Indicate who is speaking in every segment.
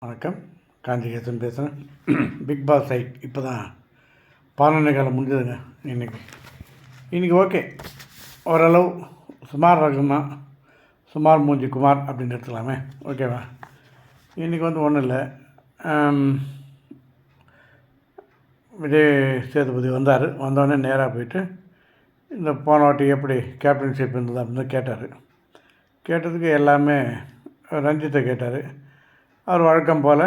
Speaker 1: வணக்கம். காஞ்சிகேசன் பேசுகிறேன். Big pass side இப்போ தான் 12 காலம் முடிஞ்சதுங்க. இன்றைக்கி ஓகே, ஓரளவு சுமார் ரகம்னா சுமார் மூஞ்சி குமார் அப்படின்னு எடுத்துக்கலாமே. ஓகேவா? இன்றைக்கி ஒன்றும் இல்லை, விஜய் சேதுபதி வந்தார். வந்தோடனே நேராக போயிட்டு இந்த போன வாட்டி எப்படி கேப்டன்ஷிப் இருந்தது அப்படின்னு கேட்டார். கேட்டதுக்கு எல்லாமே ரஞ்சித்தை கேட்டார். அவர் வழக்கம் போல்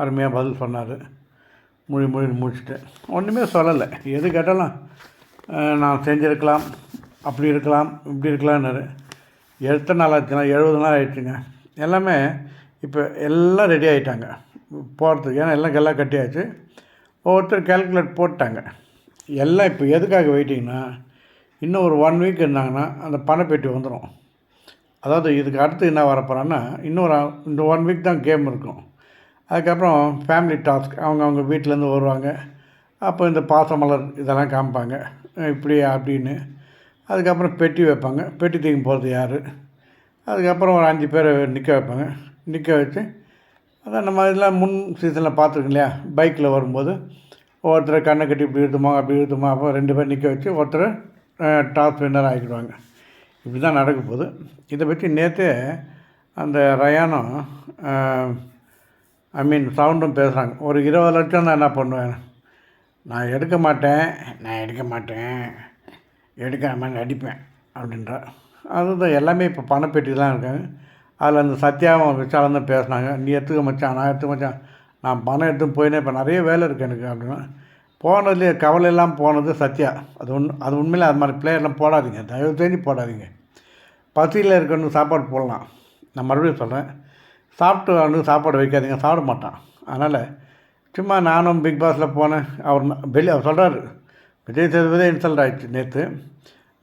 Speaker 1: அருமையாக பதில் சொன்னார். முடிச்சுட்டு ஒன்றுமே சொல்லலை. எது கேட்டாலும் நான் செஞ்சுருக்கலாம், அப்படி இருக்கலாம், இப்படி இருக்கலாம்னாரு. எத்தனை நாள் ஆச்சுன்னா 70 நாள் ஆகிடுச்சுங்க. எல்லாமே இப்போ எல்லாம் ரெடி ஆகிட்டாங்க போகிறதுக்கு. ஏன்னா எல்லாம் கட்டியாச்சு. ஒவ்வொருத்தர் கேல்குலேட் போட்டாங்க. எல்லாம் இப்போ எதுக்காக வெயிட்டிங்கன்னா, இன்னும் ஒரு 1 வீக் இருந்தாங்கன்னா அந்த பணப்பெட்டி வந்துடும். அதாவது இதுக்கு அடுத்து என்ன வரப்போகிறான்னா, இந்த 1 வீக் தான் கேம் இருக்கும். அதுக்கப்புறம் ஃபேமிலி டாஸ்க், அவங்க வீட்டிலேருந்து வருவாங்க. அப்போ இந்த பாசமலர் இதெல்லாம் காமிப்பாங்க, இப்படி அப்படின்னு. அதுக்கப்புறம் பெட்டி வைப்பாங்க. பெட்டி தூக்கி போகிறது யார். அதுக்கப்புறம் ஒரு 5 பேரை நிற்க வைப்பாங்க. நிற்க வச்சு அதான் நம்ம இதெல்லாம் முன் சீசனில் பார்த்துருக்கோம் இல்லையா. பைக்கில் வரும்போது ஒருத்தரை கண்ணை கட்டி இப்படி இழுத்துமா அப்படி இழுத்துமா, அப்போ 2 பேர் நிற்க வச்சு ஒருத்தர் டாஸ் வின்னர் ஆகிடுவாங்க. இப்படி தான் நடக்க போகுது. இதை பற்றி நேற்றே அந்த ரயானும் சவுண்டும் பேசுகிறாங்க. ஒரு 20 லட்சம் தான் என்ன பண்ணுவேன், நான் எடுக்க மாட்டேன், எடுக்கிற மாதிரி நடிப்பேன் அப்படின்ற. அதுதான் எல்லாமே இப்போ பணப்பெட்டி தான் இருக்காங்க. அதில் அந்த சத்யாவும் விஷாலும் தான் பேசுனாங்க. நீ எடுத்துக்க மச்சான், நான் எடுத்துக்க மச்சான், நான் பணம் எடுத்து போயினே, இப்போ நிறைய வேலை இருக்குது எனக்கு அப்படின்னா. போனதுலேயே கவலையெல்லாம் போனது சத்யா. அது உண்மையிலே அது மாதிரி பிளேயர்லாம் போடாதீங்க, தயவு செஞ்சு போடாதீங்க. பசியில் இருக்கணும் சாப்பாடு போடலாம். நான் மறுபடியும் சொல்கிறேன், சாப்பிட்டு வந்து சாப்பாடு வைக்காதீங்க, சாப்பிட மாட்டான். அதனால் சும்மா நானும் பிக் பாஸில் போனேன். அவர் சொல்கிறாரு, விஜய் சேதுபதி இன்சல்ட் ஆகிடுச்சு நேற்று.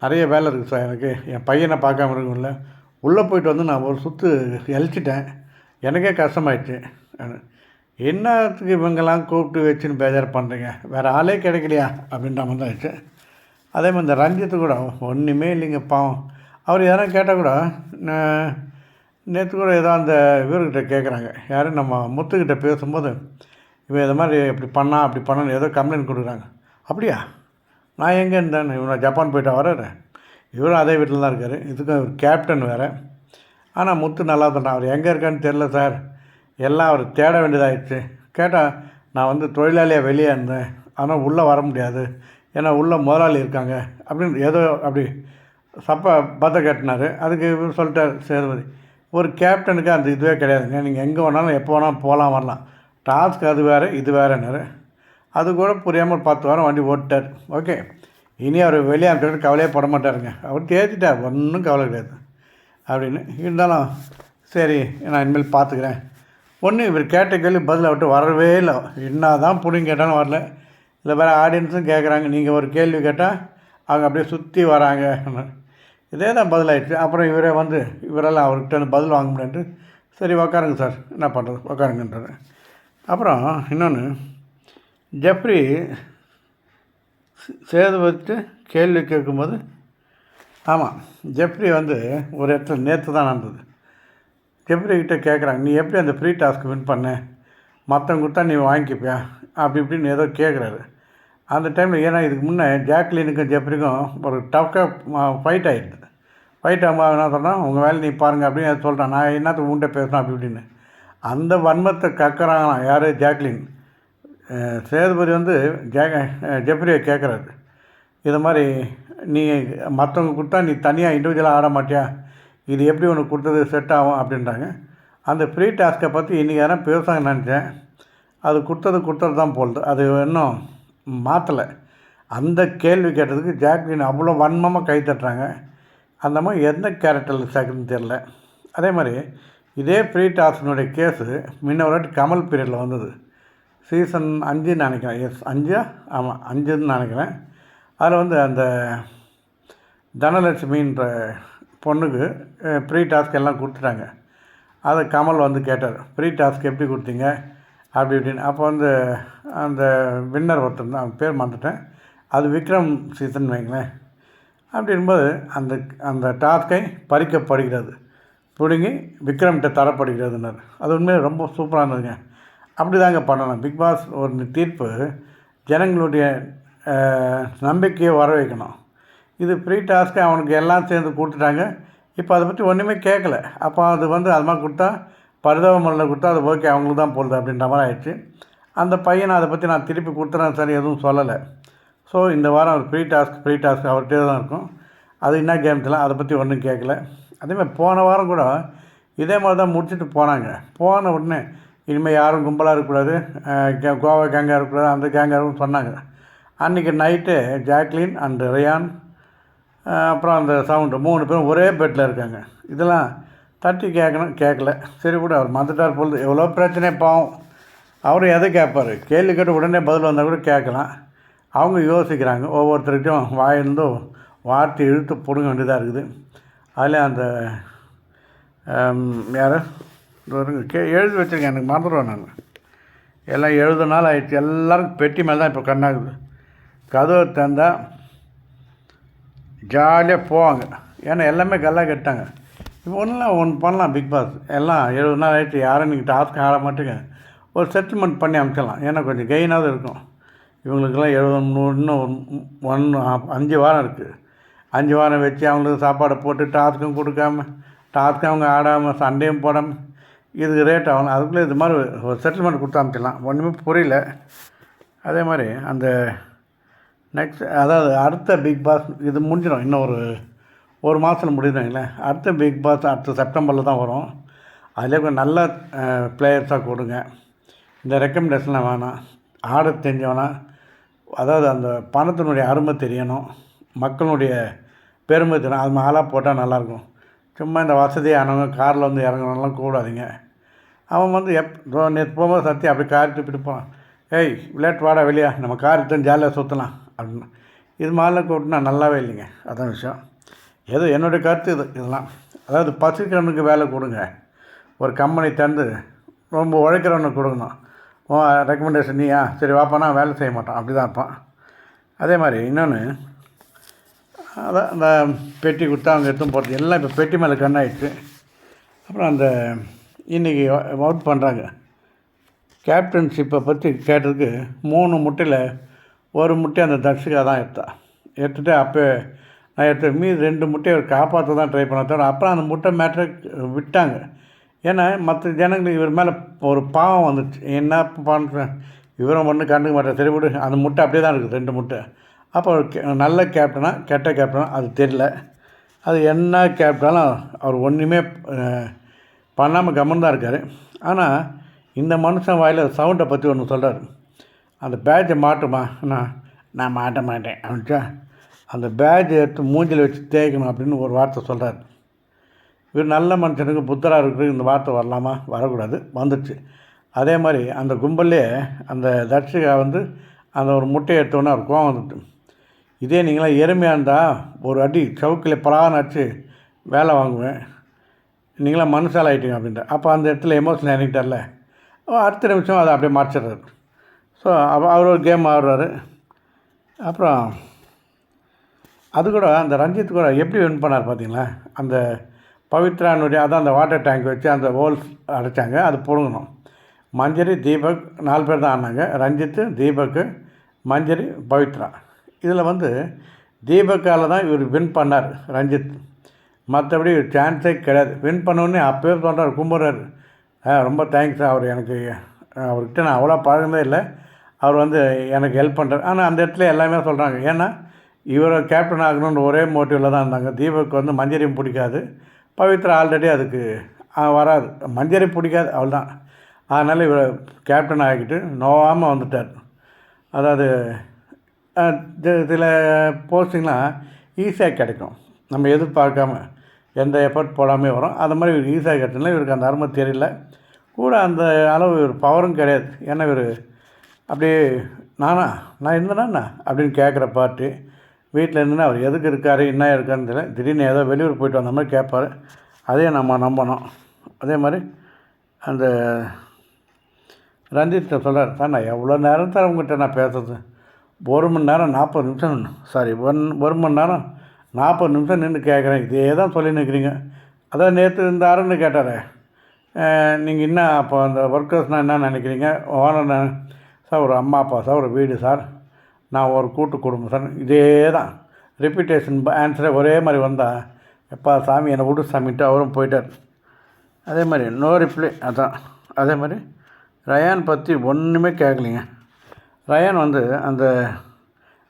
Speaker 1: நிறைய வேலை இருக்குது சார் எனக்கு, என் பையனை பார்க்காம இருக்கும்ல. உள்ளே போயிட்டு வந்து நான் ஒரு சுற்று எழிச்சிட்டேன், எனக்கே கஷ்டமாயிடுச்சு. என்னத்துக்கு இவங்கெல்லாம் கூப்பிட்டு வச்சுன்னு பேஜார் பண்ணுறீங்க, வேறு ஆளே கிடைக்கலையா அப்படின்ற மாதிரி தான் ஆயிடுச்சு. அதே மாதிரி இந்த ரஞ்சித்து கூட ஒன்றுமே இல்லைங்க, பாவம். அவர் எதனா கேட்டால் கூட, நேற்று கூட ஏதோ அந்த இவர்கிட்ட கேட்குறாங்க, யார் நம்ம முத்துக்கிட்ட பேசும்போது, இவன் இதை மாதிரி இப்படி அப்படி பண்ணான்னு ஏதோ கம்ப்ளைண்ட் கொடுக்குறாங்க. அப்படியா, நான் எங்கே இருந்தேன், இவன் ஜப்பான் போய்ட்டா வர்றாரு. இவரும் அதே வீட்டில் தான் இருக்கார். இதுக்கும் இவர் கேப்டன் வேறு. ஆனால் முத்து நல்லா தான், அவர் எங்கே இருக்கான்னு தெரில சார், எல்லாம் அவர் தேட வேண்டியதாகிடுச்சு. கேட்டால் நான் தொழிலாளியாக வெளியே இருந்தேன், ஆனால் உள்ளே வர முடியாது, ஏன்னா உள்ளே முதலாளி இருக்காங்க அப்படின்னு ஏதோ அப்படி பத்த கட்டினார். அதுக்கு இவர் சொல்லிட்டார் சேதுபதி, ஒரு கேப்டனுக்கு அந்த இதுவே கிடையாதுங்க, நீங்கள் எங்கே வேணாலும் எப்போ வேணாலும் போகலாம் வரலாம், டாஸ்க் அது வேறு இது வேறுனாரு. அது கூட புரியாமல் 10 வாரம் வண்டி ஓட்டிட்டார். ஓகே, இனி அவர் வெளியே அனுப்பிட்டு கவலையே போட மாட்டாருங்க, அவர் தேய்ச்சிட்டார், ஒன்றும் கவலை கிடையாது அப்படின்னு. இருந்தாலும் சரி, நான் இனிமேல் பார்த்துக்கிறேன். இவர் கேட்ட கேள்வி பதில் விட்டு வரவே இல்லை. என்ன தான் பிடிங்க கேட்டாலும் வரல. இல்லை வேறு ஆடியன்ஸும் கேட்குறாங்க, நீங்கள் ஒரு கேள்வி கேட்டால் அவங்க அப்படியே சுற்றி வராங்க. இதே தான் பதிலாகிடுச்சு. அப்புறம் இவரெல்லாம் அவர்கிட்ட பதில் வாங்க முடியாது. சரி உக்காருங்க சார், என்ன பண்ணுறது, உக்காருங்கன்றார். அப்புறம் இன்னொன்று, ஜெஃப்ரி சேதுபதி கேள்வி கேட்கும்போது, ஆமாம், ஜெஃப்ரி ஒரு இடத்துல நேற்று தான் நடந்தது. ஜெஃப்ரிக்கிட்ட கேட்குறாங்க, நீ எப்படி அந்த ஃப்ரீ டாஸ்க் வின் பண்ண, மற்றவங்க கொடுத்தா நீ வாங்கிக்கிப்பியா அப்படி இப்படின்னு ஏதோ கேட்குறாரு. அந்த டைமில் ஏன்னா இதுக்கு முன்னே ஜாக்லினுக்கும் ஜெஃப்ரிக்கும் ஒரு டஃப்பாக ஃபைட் ஆகிடுது. ஃபைட் ஆகும்போது என்ன சொல்கிறான், உங்கள் வேலை நீ பாருங்கள் அப்படின்னு சொல்கிறான். நான் என்னத்துக்கு உன்கிட்ட பேசுகிறேன் அப்படி இப்படின்னு அந்த வன்மத்தை கக்குறாங்களாம். யார், ஜாக்லின். சேதுபதி ஜெஃப்ரியை கேட்குறாரு, இது மாதிரி நீ மற்றவங்க கொடுத்தா நீ தனியாக இண்டிவிஜுவலாக ஆட மாட்டியா, இது எப்படி உனக்கு கொடுத்தது செட் ஆகும் அப்படின்றாங்க. அந்த ஃப்ரீ டாஸ்க்கை பற்றி இன்றைக்கி எதனா பேசுவாங்கன்னு நினச்சேன். அது கொடுத்தது தான் போகுது, அது இன்னும் மாற்றலை. அந்த கேள்வி கேட்டதுக்கு ஜாக்லின் அவ்வளோ வன்மமாக கை தட்டுறாங்க. அந்த மாதிரி எந்த கேரக்டரில் சேர்க்குதுன்னு தெரில. அதே மாதிரி இதே ஃப்ரீ டாஸ்கினுடைய கேஸு முன்ன ஒரு வாட்டி கமல் பீரியடில் வந்தது. சீசன் 5 நினைக்கிறேன். 5 ஆமாம் 5ன்னு நினைக்கிறேன். அதில் அந்த தனலட்சுமின்ற பொண்ணுக்கு ஃப்ரீ டாஸ்க் எல்லாம் கொடுத்துட்டாங்க. அதை கமல் கேட்டார், ஃப்ரீ டாஸ்க் எப்படி கொடுத்தீங்க அப்படி இப்படின்னு. அப்போ அந்த வின்னர் ஒருத்தர் தான், அவன் பேர் மறந்துட்டேன், அது விக்ரம் சீசன் வைங்களேன். அப்படி இருக்கும்போது அந்த டாஸ்கை பறிக்கப்படுகிறது, பிடுங்கி விக்ரம்கிட்ட தரப்படுகிறதுனார். அது உண்மையாக ரொம்ப சூப்பராக இருந்ததுங்க. அப்படி தாங்க பண்ணணும். பிக் பாஸ் ஒரு தீர்ப்பு ஜனங்களுடைய நம்பிக்கையை வர வைக்கணும். இது ஃப்ரீ டாஸ்க்கு அவனுக்கு எல்லாம் சேர்ந்து கொடுத்துட்டாங்க. இப்போ அதை பற்றி ஒன்றுமே கேட்கல. அப்போ அது அது மாதிரி கொடுத்தா பரிதாப மலையில் கொடுத்தா அது ஓகே அவங்களுக்கு தான் போடுது அப்படின்ற மாதிரி ஆயிடுச்சு. அந்த பையனை அதை பற்றி நான் திருப்பி கொடுத்துறேன் சரி எதுவும் சொல்லலை. ஸோ இந்த வாரம் அவர் ஃப்ரீ டாஸ்க் அவர்கிட்டே தான் இருக்கும். அது என்ன கேம் தெரியல, அதை பற்றி ஒன்றும் கேட்கல. அதேமாதிரி போன வாரம் கூட இதே மாதிரி தான் முடிச்சுட்டு போனாங்க. போன உடனே இனிமேல் யாரும் கும்பலாக இருக்கக்கூடாது, கோவா கேங்காக இருக்கக்கூடாது, அந்த கேங்காக இருக்குன்னு சொன்னாங்க. அன்றைக்கி நைட்டு ஜாக்லின் அண்டு ரியான் அப்புறம் அந்த சவுண்டு 3 பேரும் ஒரே பெட்டில் இருக்காங்க. இதெல்லாம் தட்டி கேட்கணும், கேட்கல. சரி கூட அவர் மறந்துட்டார் பொழுது எவ்வளோ பிரச்சனை பாவம். அவரும் எதை கேட்பார், கேள்வி கேட்டு உடனே பதில் வந்தால் கூட கேட்கலாம். அவங்க யோசிக்கிறாங்க. ஒவ்வொருத்தருக்கும் வாயிலிருந்தும் வார்த்தை இழுத்து பிடுங்க வேண்டியதாக இருக்குது. அதில் அந்த யார் எழுதி வச்சுருக்கேன், எனக்கு மறந்துடுவேன் நான். எல்லாம் 70 நாள் ஆயிடுச்சு. எல்லோரும் பெட்டி மேலே தான் இப்போ கண்ணாகுது. கதவை திறந்தால் ஜாலியாக போவாங்க. ஏன்னா எல்லாமே கல்லாக கட்டாங்க. இப்போ ஒன்று பண்ணலாம். பிக் பாஸ் எல்லாம் 70 நாள் ஆகிடுச்சு, யாரும் நீங்கள் டாஸ்க் ஆட மாட்டேங்க, ஒரு செட்டில்மெண்ட் பண்ணி அனுப்பிச்சிடலாம். ஏன்னா கொஞ்சம் கெயினாவது இருக்கும். இவங்களுக்கெல்லாம் 70 இன்னும் 5 வாரம் இருக்குது. 5 வாரம் வச்சு அவங்களுக்கு சாப்பாடை போட்டு டாஸ்க்கும் கொடுக்காம, டாஸ்க்கும் அவங்க ஆடாமல் சண்டையும் போடாமல் இதுக்கு ரேட் ஆகணும். அதுக்குள்ளே இது மாதிரி ஒரு செட்டில்மெண்ட் கொடுத்து அனுப்பிச்சிடலாம். ஒன்றுமே புரியல. அதே மாதிரி அந்த நெக்ஸ்ட் அதாவது அடுத்த பிக் பாஸ் இது முடிஞ்சிடும். இன்னும் ஒரு மாதத்தில் முடிஞ்சிடுங்களே. அடுத்த பிக் பாஸ் அடுத்த செப்டம்பரில் தான் வரும். அதிலே கொஞ்சம் நல்ல பிளேயர்ஸாக கொடுங்க. இந்த ரெக்கமெண்டேஷன்லாம் வேணாம். ஆட தெரிஞ்சவனா, அதாவது அந்த பணத்தினுடைய அருமை தெரியணும், மக்களுடைய பெருமை தெரியணும். அது ஆளாக போட்டால் நல்லாயிருக்கும். சும்மா இந்த வசதியானவங்க காரில் இறங்கணும்லாம் கூடாதீங்க. அவன் நேற்று போகும்போது சத்தியம் அப்படி கார் தூக்கிட்டு போகிறான். ஏய் விளையாட்டு வாடா வெளியா, நம்ம கார் எடுத்து ஜாலியாக சுற்றலாம் அப்படின்னு. இது மாதிரிலாம் கூப்பிட்டுனா நல்லாவே இல்லைங்க. அதான் விஷயம். ஏதோ என்னுடைய கருத்து இதெல்லாம். அதாவது பசிக்கிறவனுக்கு வேலை கொடுங்க. ஒரு கம்பெனி தந்து ரொம்ப உழைக்கிறவனுக்கு கொடுக்கணும். ரெக்கமெண்டேஷன் நீயா சரி வாப்பானா வேலை செய்ய மாட்டான், அப்படி தான் இருப்பான். அதே மாதிரி இன்னொன்று, அதான் அந்த பெட்டி கொடுத்தா அவங்க எடுத்து போகிறது எல்லாம் இப்போ பெட்டி மேலே கண்ணாயிடுச்சு. அப்புறம் அந்த இன்றைக்கி அவுட் பண்ணுறாங்க. கேப்டன்ஷிப்பை பற்றி கேட்டதுக்கு 3 முட்டையில் 1 முட்டை அந்த தர்ஷிகா தான் எடுத்துகிட்டு அப்போ நான் மீது 2 முட்டையை காப்பாற்ற தான் ட்ரை பண்ண தவிர அப்புறம் அந்த முட்டை மேட்ரை விட்டாங்க. ஏன்னா மற்ற ஜனங்களுக்கு இவர் மேலே ஒரு பாவம் வந்துடுச்சு. என்ன பண்ணுறேன், இவரும் ஒன்றும் கண்டுக்க மாட்டேன், சரி விடு, அந்த முட்டை அப்படியே தான் இருக்குது 2 முட்டை. அப்போ நல்ல கேப்டனா கெட்ட கேப்டனா அது தெரியல. அது என்ன கேப்டனாலும் அவர் ஒன்றுமே பண்ணாமல் கம்மன் தான் இருக்கார். ஆனால் இந்த மனுஷன் வாயில் சவுண்டை பற்றி ஒன்று சொல்கிறார். அந்த பேட்சை மாட்டுமா, நான் மாட்ட மாட்டேன் அப்படின்ச்சா, அந்த பேட்சை எடுத்து மூஞ்சில் வச்சு தேய்க்கணும் அப்படின்னு ஒரு வார்த்தை சொல்கிறார். இவர் நல்ல மனுஷனுக்கு புத்தராக இருக்கிறது இந்த வார்த்தை வரலாமா, வரக்கூடாது, வந்துடுச்சு. அதே மாதிரி அந்த கும்பல்லே அந்த தர்ஷிகா அந்த ஒரு முட்டையை எடுத்தோன்னே அவர் கோவம் வந்துட்டு, இதே நீங்களாம் எருமையாக இருந்தால் ஒரு அடி சவுக்கில் பலான்னு அடிச்சு வேலை வாங்குவேன், நீங்களாம் மனுஷால் ஆகிட்டீங்க அப்படின்ற. அப்போ அந்த இடத்துல எமோஷனல் இறங்கிட்டார்ல, அடுத்த நிமிஷம் அதை அப்படியே மாற்றிடுறாரு. ஸோ அவர் ஒரு கேம் ஆடுறாரு. அப்புறம் அது கூட அந்த ரஞ்சித் கூட எப்படி வின் பண்ணார் பார்த்தீங்களா. அந்த பவித்ரானுடைய அதான் அந்த வாட்டர் டேங்க் வச்சு அந்த ஹோல்ஸ் அடைச்சாங்க, அது பிடுங்கணும். மஞ்சரி தீபக் 4 பேர் தான் ஆனாங்க. ரஞ்சித்து, தீபக்கு, மஞ்சரி, பவித்ரா. இதில் தீபக்கால் தான் இவர் வின் பண்ணார் ரஞ்சித். மற்றபடி சான்ஸே கிடையாது. வின் பண்ணோடனே அப்போயே சொல்கிறார், கும்பிட்றாரு, ரொம்ப தேங்க்ஸ், அவர்கிட்ட நான் அவ்வளோ பழகமே இல்லை, அவர் எனக்கு ஹெல்ப் பண்ணுறாரு. ஆனால் அந்த இடத்துல எல்லாமே சொல்கிறாங்க. ஏன்னா இவரை கேப்டன் ஆகணுன்ற ஒரே மோட்டிவில் தான் இருந்தாங்க. தீபக் மஞ்சரியும் பிடிக்காது, பவித்ரா ஆல்ரெடி அதுக்கு வராது, மஞ்சரி பிடிக்காது, அவள் தான். அதனால் இவர் கேப்டன் ஆகிக்கிட்டு நோவாமல் வந்துட்டார். அதாவது சில போஸ்டிங்லாம் ஈஸியாக கிடைக்கும், நம்ம எதிர்பார்க்காம எந்த எஃபர்ட் போடாமல் வரும். அது மாதிரி இவர் ஈஸியாக கிடைச்சதுனால இவருக்கு அந்த அருமை தெரியல. கூட அந்த அளவு இவர் பவரும் கிடையாது. ஏன்னா இவர் அப்படியே நான் இருந்தேனா அப்படின்னு கேட்குற பார்ட்டி. வீட்டில் இருந்துன்னா அவர் எதுக்கு இருக்கார், என்ன இருக்காருன்னு தெரியல. திடீர்னு ஏதோ வெளியூர் போய்ட்டு வந்த மாதிரி கேட்பார். அதே நம்ம நம்பணும். அதே மாதிரி அந்த ரஞ்சித்தை சொல்கிறார், சார் நான் எவ்வளோ நேரம் சார் உங்கள்கிட்ட நான் பேசுறது, 1 மணி நேரம் 40 நிமிஷம், சாரி 1 மணி நேரம் 40 நிமிஷம் நின்று கேட்குறேன், இதே தான் சொல்லி நிற்கிறீங்க. அதான் நேற்று இந்த ஆறுன்னு கேட்டார், நீங்கள் என்ன அப்போ அந்த ஒர்க்கர்ஸ்னால் என்ன நினைக்கிறீங்க? ஓனர் சார் ஒரு அம்மா அப்பா சார், ஒரு வீடு சார், நான் ஒரு கூட்டு குடும்பம் சார், இதே தான் ரிப்பீட்டேஷன் ஆன்சரே ஒரே மாதிரி வந்தால் எப்பா சாமி என்னை விடு சாமின்ட்டு அவரும் போயிட்டார். அதே மாதிரி நோ ரிப்ளை. அதான் அதே மாதிரி ரயான் பற்றி ஒன்றுமே கேட்கலிங்க. ரயான் வந்து அந்த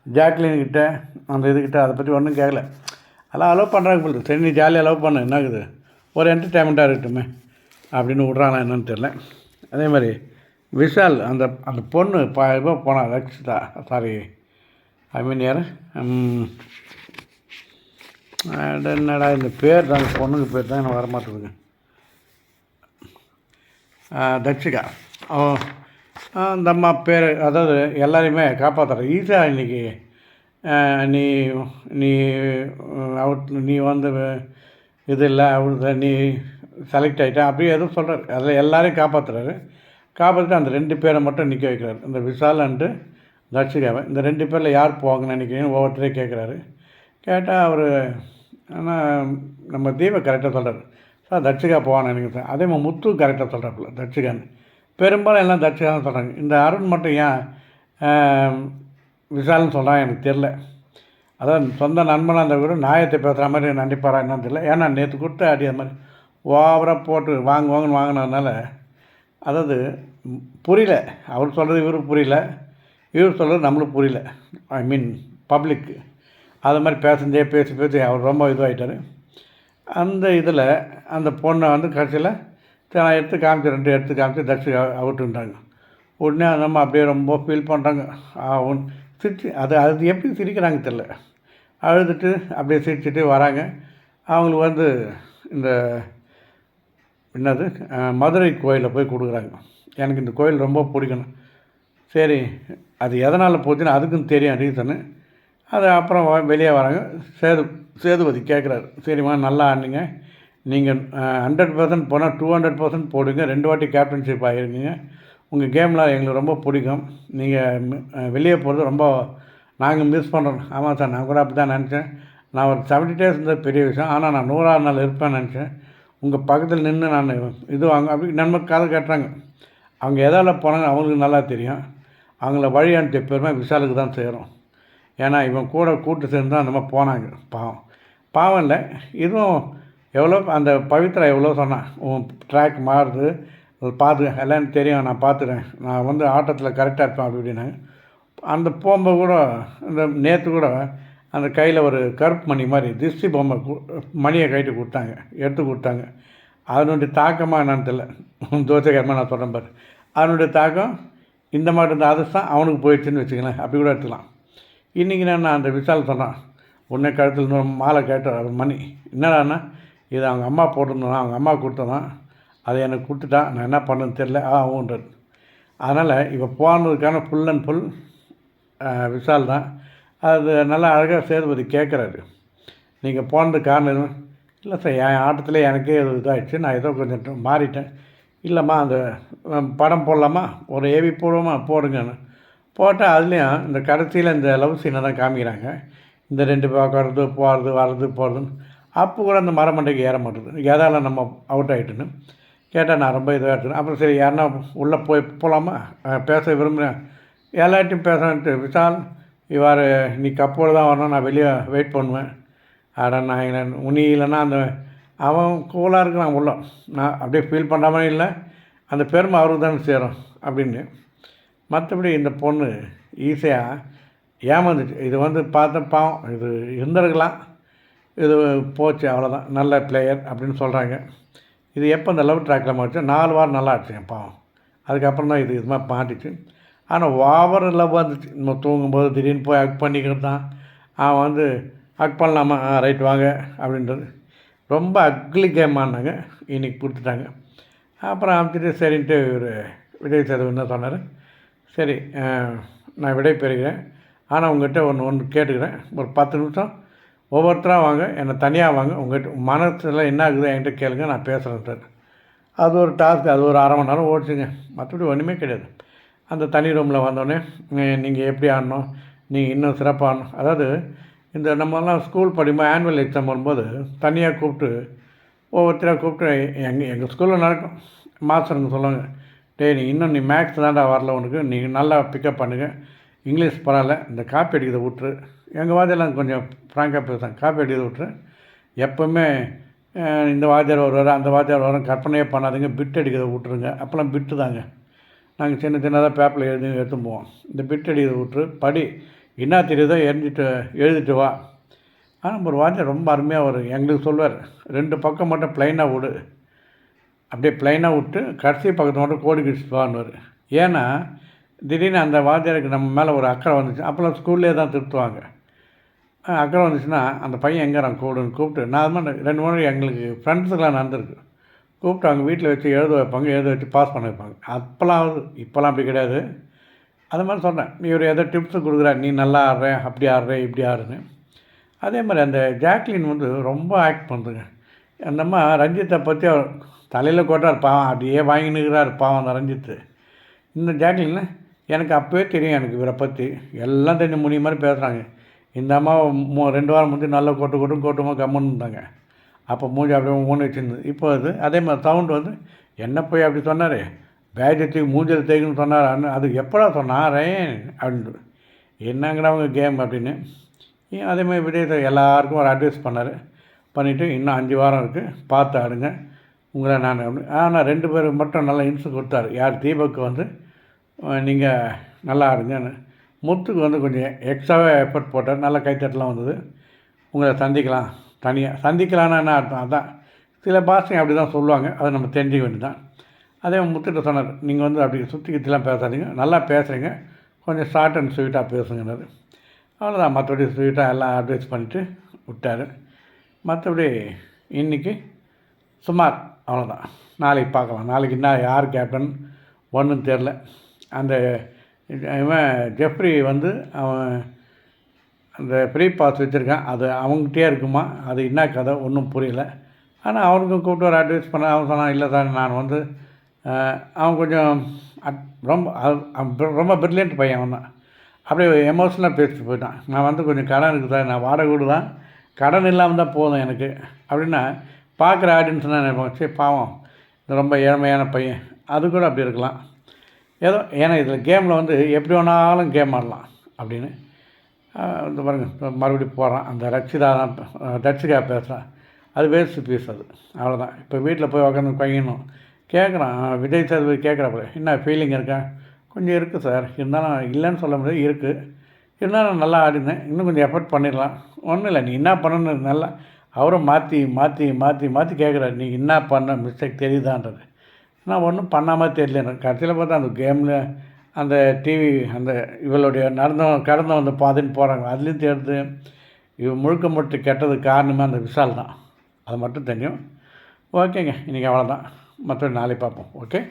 Speaker 1: ஜாக்லின்கிட்ட அந்த இதுக்கிட்ட அதை பற்றி ஒன்றும் கேட்கல. அதெல்லாம் அலோவ் பண்ணுறாங்க போல. சரி நீ ஜாலியாக அலோவ் பண்ணு, என்ன இருக்குது, ஒரு என்டர்டைன்மெண்ட்டாக இருக்கட்டுமே அப்படின்னு விட்றாங்களா என்னன்னு தெரில. அதே மாதிரி விஷால் அந்த அந்த பொண்ணு இப்போ போனால் ரக்ஷிதா, சாரி ஐ மீன் யார், என்னடா இந்த பேர் தான், அந்த பொண்ணுக்கு பேர் தான் எனக்கு வரமாட்டேதுங்க, தட்சிகா. அந்த அம்மா பேர், அதாவது எல்லாரையுமே காப்பாற்றுற ஈஸியாக இன்றைக்கி நீ நீ அவுட், நீ வந்து இது இல்லை அவுட், நீ செலக்ட் ஆகிட்ட அப்படியே எதுவும் சொல்கிறார். அதில் எல்லாரையும் காப்பாற்றுறாரு. காப்பாற்றிட்டு அந்த 2 பேரை மட்டும் நிற்க வைக்கிறார், இந்த விஷால் அண்டு தட்சிகாவை. இந்த 2 பேரில் யார் போவாங்கன்னு நினைக்கிறீங்கன்னு ஒவ்வொருத்தரே கேட்குறாரு. கேட்டால் அவர், ஆனால் நம்ம தீபக் கரெக்டாக சொல்கிறார், சார் தட்சிகா போவான்னு நினைக்கிறேன் சார். அதே மாதிரி முத்து கரெக்டாக சொல்கிறாப்புல தட்சிகான்னு. பெரும்பாலும் எல்லாம் தட்சிகான்னு சொல்கிறாங்க. இந்த அருண் மட்டும் ஏன் விஷால்னு சொல்கிறான் எனக்கு தெரில. அதான் சொந்த நண்பனாக இருந்தால் கூட நியாயத்தை பேசுகிற மாதிரி நடிப்பாரா என்னன்னு தெரியல. ஏன்னா நேற்று கொடுத்த அடி அது மாதிரி ஓவராக போட்டு வாங்குன்னு வாங்கினதுனால, அதாவது புரியல, அவர் சொல்கிறது இவருக்கு புரியல, இவர் சொல்கிறது நம்மளுக்கு புரியல, ஐ மீன் பப்ளிக்கு. அது மாதிரி பேசி அவர் ரொம்ப இதுவாகிட்டார். அந்த இதில் அந்த பொண்ணை வந்து கடைசியில் நான் எடுத்து காமிச்சு 2 எடுத்து காமிச்சு தட்சிகா அவுட்டுன்றாங்க. உடனே நம்ம அப்படியே ரொம்ப ஃபீல் பண்ணுறாங்க. சிரிச்சு அது எப்படி சிரிக்கிறாங்க தெரில, அழுதுட்டு அப்படியே சிரிச்சுட்டு வராங்க. அவங்களுக்கு வந்து இந்த என்னது மதுரை கோயிலில் போய் கொடுக்குறாங்க. எனக்கு இந்த கோயில் ரொம்ப பிடிக்கணும். சரி, அது எதனால் போச்சுன்னு அதுக்கும் தெரியும் ரீசனு. அது அப்புறம் வெளியே வராங்க. சேதுபதி கேட்குறாரு, சரிம்மா நல்லா ஆடினீங்க, நீங்கள் 100% போனால் 200% போடுங்க, 2 வாட்டி கேப்டன்ஷிப் ஆகிருக்கீங்க, உங்கள் கேம்லாம் எங்களுக்கு ரொம்ப பிடிக்கும், நீங்கள் வெளியே போகிறது ரொம்ப நாங்கள் மிஸ் பண்ணுறோம். ஆமாம் சார், நான் கூட அப்படி தான் நினச்சேன். நான் ஒரு 70 days இருந்தது பெரிய விஷயம், ஆனால் நான் 100ஆவது நாள் இருப்பேன்னு நினச்சேன். உங்கள் பக்கத்தில் நின்று நான் இது வாங்க அப்படி நம்ம கதை கேட்டுறாங்க. அவங்க எதால் போனாங்க அவங்களுக்கு நல்லா தெரியும். அவங்கள வழி அனுப்பிச்ச பெருமை விஷாலுக்கு தான் சேரும். ஏன்னா இவன் கூட கூட்டு சேர்ந்து தான் அந்த மாதிரி போனாங்க. பாவம் இல்லை, இதுவும் எவ்வளோ அந்த பவித்ரா எவ்வளோ சொன்னான், உன் ட்ராக் மாறுது பார்த்து எல்லாம் தெரியும், நான் பார்த்துறேன், நான் வந்து ஆட்டத்தில் கரெக்டாக இருப்பேன் அப்படி இப்படின்னாங்க. அந்த போகும்போது கூட இந்த நேற்று கூட அந்த கையில் ஒரு கருப்பு மணி மாதிரி திருஷ்டி பொம்மை மணியை கைட்டு கொடுத்தாங்க, எடுத்து கொடுத்தாங்க. அதனுடைய தாக்கமாக என்னன்னு தெரியல, தோசைக்காரமாக நான் சொல்கிறேன் பாரு, அதனுடைய தாக்கம் இந்த மாதிரி இருந்த அதிர்ஷ்டம் அவனுக்கு போயிடுச்சுன்னு வச்சுக்கலாம், அப்படி கூட எடுத்துக்கலாம். இன்றைக்கி நான் அந்த விஷால் சொன்னான், உடனே கழுத்தில் இன்னொரு மாலை கேட்டார் மணி, என்னடாண்ணா இது அவங்க அம்மா போட்டிருந்தான், அவங்க அம்மா கொடுத்ததான், அதை எனக்கு கொடுத்துட்டா, நான் என்ன பண்ணுன்னு தெரில ஆகுன்றது. அதனால் இப்போ போனதுக்கான ஃபுல் அண்ட் ஃபுல் விஷால் தான். அது நல்லா அழகாக சேதுபதி கேட்குறாரு, நீங்கள் போனதுக்கு காரணம் இல்லை சார், என் ஆட்டத்தில் எனக்கே இதாகிடுச்சு, நான் ஏதோ கொஞ்சம் மாறிட்டேன். இல்லைம்மா அந்த படம் போடலாமா, ஒரு ஏவி போடுவோமா, போடுங்கன்னு போட்டால் அதுலேயும் இந்த கடைசியில் இந்த லவ் சீனை தான் காமிக்கிறாங்க. இந்த 2 பார்க்கறது போகிறது வர்றது போகிறதுன்னு. அப்போ கூட அந்த மரமண்டைக்கு ஏற மாட்டேது, எதால் நம்ம அவுட் ஆகிட்டுன்னு கேட்டால் நான் ரொம்ப இதாக எடுத்துனேன். அப்புறம் சரி யாருன்னா உள்ளே போகலாமா, பேச விரும்புகிறேன், எல்லார்ட்டையும் பேசுகிறேன்ட்டு விஷால் இவ்வாறு நீ கப்போடு தான் வரணும், நான் வெளியே வெயிட் பண்ணுவேன். நான் உனி இல்லைன்னா அந்த அவன் கூலாக இருக்கிறான் உள்ள, நான் அப்படியே ஃபீல் பண்ணாம இல்லை, அந்த பெருமை அவருக்கு தானே சேரும் அப்படின்னு. மற்றபடி இந்த பொண்ணு ஈஸியாக ஏமாந்துச்சு. இது வந்து பார்த்த பாவம், இது இருந்திருக்கலாம், இது போச்சு அவ்வளோதான், நல்ல பிளேயர் அப்படின்னு சொல்கிறாங்க. இது எப்போ இந்த லவ் ட்ராக்கில் மாறிச்சு, 4 வாரம் நல்லா ஆச்சுங்க பாவம். அதுக்கப்புறம் தான் இது மாதிரி மாட்டிச்சு. ஆனால் ஓவர் லவ் வந்துச்சு. நம்ம தூங்கும்போது திடீர்னு போய் ஹக் பண்ணிக்கிறது தான். அவன் வந்து ஹக் பண்ணலாமா, ரைட் வாங்க அப்படின்றது. ரொம்ப அக்லி கேம் ஆனாங்க, இன்றைக்கி கொடுத்துட்டாங்க. அப்புறம் அமைச்சிட்டு சரின்ட்டு இவர் விஜய் சேதுபதி என்ன சொன்னார், சரி நான் விடை பெறுகிறேன், ஆனால் உங்கள்கிட்ட ஒன்று கேட்டுக்கிறேன், ஒரு 10 நிமிஷம் ஒவ்வொருத்தராக வாங்க, என்னை தனியாக வாங்க, உங்கள்கிட்ட மனசில் என்ன ஆகுது என்கிட்ட கேளுங்க, நான் பேசுகிறேன் சார். அது ஒரு டாஸ்க், அது ஒரு 1/2 மணி நேரம் ஓடிச்சுங்க, மற்றபடி ஒன்றுமே கிடையாது. அந்த தனி ரூமில் வந்தோடனே நீங்கள் எப்படி ஆடணும், நீங்கள் இன்னும் சிறப்பாக ஆடணும். அதாவது இந்த நம்மலாம் ஸ்கூல் படிக்கும்போது ஆனுவல் எக்ஸாம் வரும்போது தனியாக கூப்பிட்டு ஒவ்வொருத்தராக கூப்பிட்டு எங்கள் ஸ்கூலில் நடக்கும். மாஸ்டருங்க சொல்லுவாங்க, டேய் நீ மேக்ஸ் தான்டா வரல உனக்கு, நீ நல்லா பிக்கப் பண்ணுங்க, இங்கிலீஷ் பரவாயில்ல, இந்த காப்பி அடிக்கிறத விட்ரு. எங்கள் வாத்தியார்லாம் கொஞ்சம் ஃப்ராங்காக பேசுவாங்க, காப்பி அடிக்கிறத விட்ரு, எப்போவுமே இந்த வாத்தியார் வருவார் அந்த வாத்தியார் வரும் கற்பனையே பண்ணாதீங்க, பிட் அடிக்கிறத விட்ருங்க. அப்போல்லாம் பிட்டு தாங்க, நாங்கள் சின்னதாக பேப்பரில் எடுத்து போவோம். இந்த பிட் அடிக்கிறத விட்ரு, படி, என்ன தெரியுதோ எழுதிட்டு வா. ஆனால் ஒரு வாத்தியார் ரொம்ப அருமையாக வரும், எங்களுக்கு சொல்லுவார், 2 பக்கம் மட்டும் ப்ளைனாக விடு, அப்படியே ப்ளைனாக விட்டு கடைசி பக்கத்தை மட்டும் கோடி கிழிச்சிட்டு வான்னுவார். ஏன்னா திடீர்னு அந்த வாத்தியாருக்கு நம்ம மேலே ஒரு அக்கறை வந்துச்சு. அப்போல்லாம் ஸ்கூல்லே தான் திருத்துவாங்க. அக்கறை வந்துச்சுன்னா அந்த பையன் எங்கேறான் கூப்பிட்டு நான் அது மாதிரி 2 முறை எங்களுக்கு ஃப்ரெண்ட்ஸுக்கெலாம் நடந்திருக்கு. கூப்பிட்டு அவங்க வீட்டில் வச்சு எழுத வச்சு பாஸ் பண்ண வைப்பாங்க. இப்போல்லாம் அப்படி கிடையாது. அது மாதிரி சொன்னேன், இவர் ஏதோ டிப்ஸு கொடுக்குறாரு, நீ நல்லா ஆடுற, அப்படி ஆடுற, இப்படி ஆடுன்னு. அதே மாதிரி அந்த ஜாக்லின் வந்து ரொம்ப ஆக்ட் பண்ணுதுங்க. அந்தம்மா ரஞ்சித்தை பற்றி அவர் தலையில் கொட்டார் பாவம், அப்படியே வாங்கினுக்கிறார் பாவம் அந்த ரஞ்சித்து. இந்த ஜாக்லின் எனக்கு அப்போவே தெரியும், எனக்கு இவரை பற்றி எல்லாம் தெரிஞ்ச முனி மாதிரி பேசுகிறாங்க. இந்த அம்மா 2 வாரம் முந்தி நல்லா கொட்டுமா கம்முன்னு இருந்தாங்க. அப்போ மூஞ்சி அப்படியே மூணு வச்சுருந்தது. இப்போ அதே மாதிரி சவுண்டு வந்து என்ன போய் அப்படி சொன்னார், பேஜத்துக்கு மூஞ்சில் தேய்க்குன்னு சொன்னார். அது எப்படா சொன்னாரேன் அப்படின்ட்டு, என்னங்கடா அவங்க கேம் அப்படின்னு. அதேமாதிரி விஜய் எல்லாருக்கும் ஒரு அட்வைஸ் பண்ணிவிட்டு இன்னும் 5 வாரம் இருக்குது, பார்த்து ஆடுங்க உங்களை நான் அப்படின்னு. ஆனால் 2 பேருக்கு மட்டும் நல்லா இன்சு கொடுத்தாரு. யார், தீபக்கு வந்து நீங்கள் நல்லா ஆடுங்கன்னு. முத்துக்கு வந்து கொஞ்சம் எக்ஸ்ட்ராவே எஃபர்ட் போட்டார், நல்லா கைத்தட்டலாம் வந்தது. உங்களை சந்திக்கலான்னா என்ன அர்த்தம், அதான் சில பாஷைங்க அப்படி தான் சொல்லுவாங்க, அதை நம்ம தெரிஞ்சுக்க வேண்டியதான். அதே முத்துகிட்ட சொன்னார், நீங்கள் வந்து அப்படி சுற்றி கித்திலாம் பேசாதீங்க, நல்லா பேசுகிறீங்க, கொஞ்சம் ஷார்ட் அண்ட் ஸ்வீட்டாக பேசுங்கன்னாரு. அவ்வளோதான், மற்றபடி ஸ்வீட்டாக எல்லாம் அட்வைஸ் பண்ணிவிட்டு விட்டார். மற்றபடி இன்றைக்கி சுமார் அவ்வளோதான். நாளைக்கு பார்க்கலாம். நாளைக்கு என்ன யார் கேப்டன் ஒன்றும் தெரில. அந்த இவன் ஜெஃப்ரி வந்து அவன் அந்த ஃப்ரீ பாஸ் வச்சுருக்கான், அது அவங்ககிட்டே இருக்குமா, அது என்ன கதை ஒன்றும் புரியல. ஆனால் அவனுக்கும் கூப்பிட்டு ஒரு அட்வைஸ் பண்ண, அவன் சொன்னான், இல்லை சார் நான் வந்து அவன் கொஞ்சம் ரொம்ப பிரில்லியன்ட் பையன். அவன் தான் அப்படியே எமோஷனலாக பேசிட்டு போயிட்டான். நான் வந்து கொஞ்சம் கடன் இருக்குது சார், நான் வாடகை வீடு தான், கடன் இல்லாமல் தான் போதும் எனக்கு அப்படின்னா பார்க்குற ஆடியன்ஸ்னால் நினைப்போம், சரி பாவம் இது ரொம்ப ஏழ்மையான பையன், அது கூட அப்படி இருக்கலாம் ஏதோ. ஏன்னா இதில் கேமில் வந்து எப்படி வேணாலும் கேம் ஆடலாம் அப்படின்னு. இந்த பாருங்க மறுபடியும் போகிறான், அந்த ரட்சிகா பேசுகிறான், அது வேஸ்ட்டு பீஸ், அது அவ்வளோதான். இப்போ வீட்டில் போய் உட்காந்து பையனும் கேட்குறான், விஜய் சேதுபதி கேட்குறாப்புல, என்ன ஃபீலிங் இருக்கா, கொஞ்சம் இருக்குது சார், இருந்தாலும் இல்லைன்னு சொல்ல முடியாது, இருக்குது, இருந்தாலும் நல்லா ஆடினேன், இன்னும் கொஞ்சம் எஃபர்ட் பண்ணிடலாம். ஒன்றும் இல்லை, நீ என்ன பண்ணணும் நல்லா அவரை மாற்றி கேட்குறாரு, நீ என்ன பண்ண மிஸ்டேக் தெரியுதான்றது. நான் ஒன்றும் பண்ணாமல் தெரியல. கடைசியில் பார்த்தா அந்த கேமில் அந்த டிவி அந்த இவளுடைய கடந்து வந்த பாதைன்னு போகிறாங்க, அதுலேயும் தேர்ந்து முழுக்க கெட்டது காரணமே அந்த விஷால் தான், அது மட்டும் தெரியும். ஓகேங்க, இன்றைக்கி அவ்வளோதான், மற்ற நாளைக்கு பார்ப்போம். ஓகே,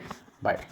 Speaker 1: பாய்.